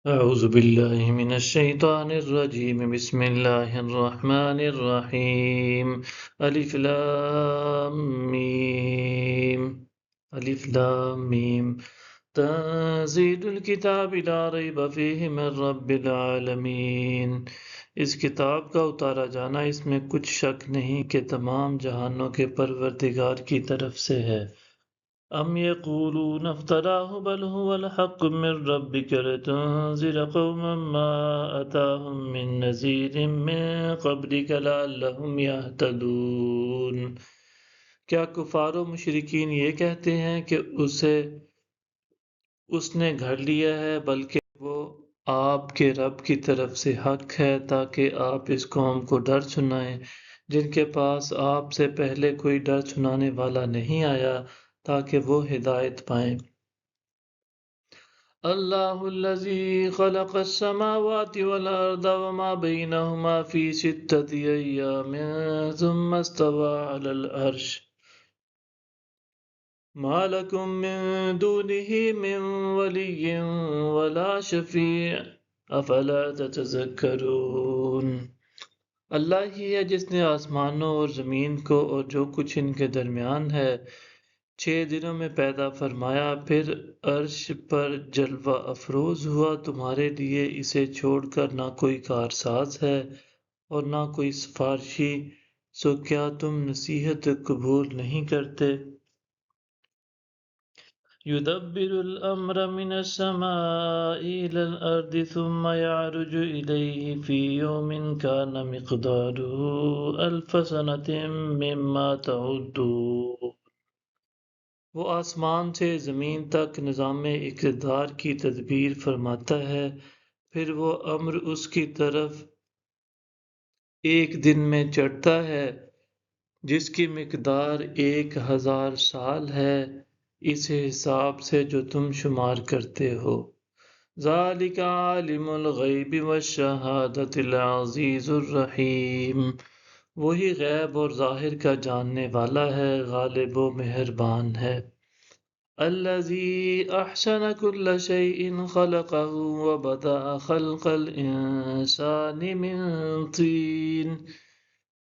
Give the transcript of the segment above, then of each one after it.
أعوذ بالله من الشيطان الرجيم بسم الله الرحمن الرحيم ألف لام ميم ألف لام ميم تنزيل الكتاب لا ريب فيه من رب العالمين۔ اس کتاب کا اتارا جانا اس میں کچھ شک نہیں کہ تمام جہانوں کے پروردگار کی طرف سے ہے۔ ام یقولون افتراه بل هو الحق من ربك لتنذر قوما ما اتاهم من نذیر من قبلك لعلهم يهتدون۔ کیا کفار و مشرکین یہ کہتے ہیں کہ اس نے گھڑ لیا ہے، بلکہ وہ آپ کے رب کی طرف سے حق ہے تاکہ آپ اس قوم کو ڈر سنائیں جن کے پاس آپ سے پہلے کوئی ڈر سنانے والا نہیں آیا تاکہ وہ ہدایت پائیں۔ اللہ الذی خلق السماوات والارض وما بینہما فی ستۃ ایام ثم استوى علی العرش ما لکم من دونہ من ولی ولا شفیع افلا تتذکرون۔ اللہ ہی ہے جس نے آسمانوں اور زمین کو اور جو کچھ ان کے درمیان ہے 6 دنوں میں پیدا فرمایا، پھر عرش پر جلوہ افروز ہوا۔ تمہارے لیے اسے چھوڑ کر نہ کوئی کارساز ہے اور نہ کوئی سفارشی، سو کیا تم نصیحت قبول نہیں کرتے؟ يدبر الأمر من السماء إلى الأرض ثم يعرج إليه في يوم كان مقداره 1000 سنة مما تعدون۔ وہ آسمان سے زمین تک نظام اقتدار کی تدبیر فرماتا ہے، پھر وہ امر اس کی طرف ایک دن میں چڑھتا ہے جس کی مقدار 1000 سال ہے، اس حساب سے جو تم شمار کرتے ہو۔ ذالک عالم الغیب والشہادۃ العزیز الرحیم۔ وہی غیب اور ظاہر کا جاننے والا ہے، غالب و مہربان ہے۔ الذی احسن کل شیء خلقہ وبدأ خلق الانسان من طین۔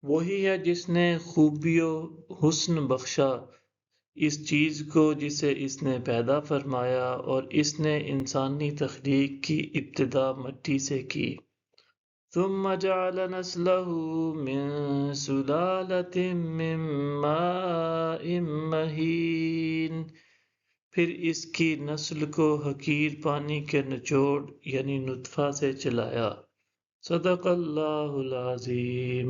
وہی ہے جس نے خوبی و حسن بخشا اس چیز کو جسے اس نے پیدا فرمایا، اور اس نے انسانی تخلیق کی ابتدا مٹی سے کی۔ ثم جعل نسلہ من سلالۃ من ماء مہین۔ پھر اس کی نسل کو حقیر پانی کے نچوڑ یعنی نطفہ سے چلایا۔ صدق اللہ العظیم۔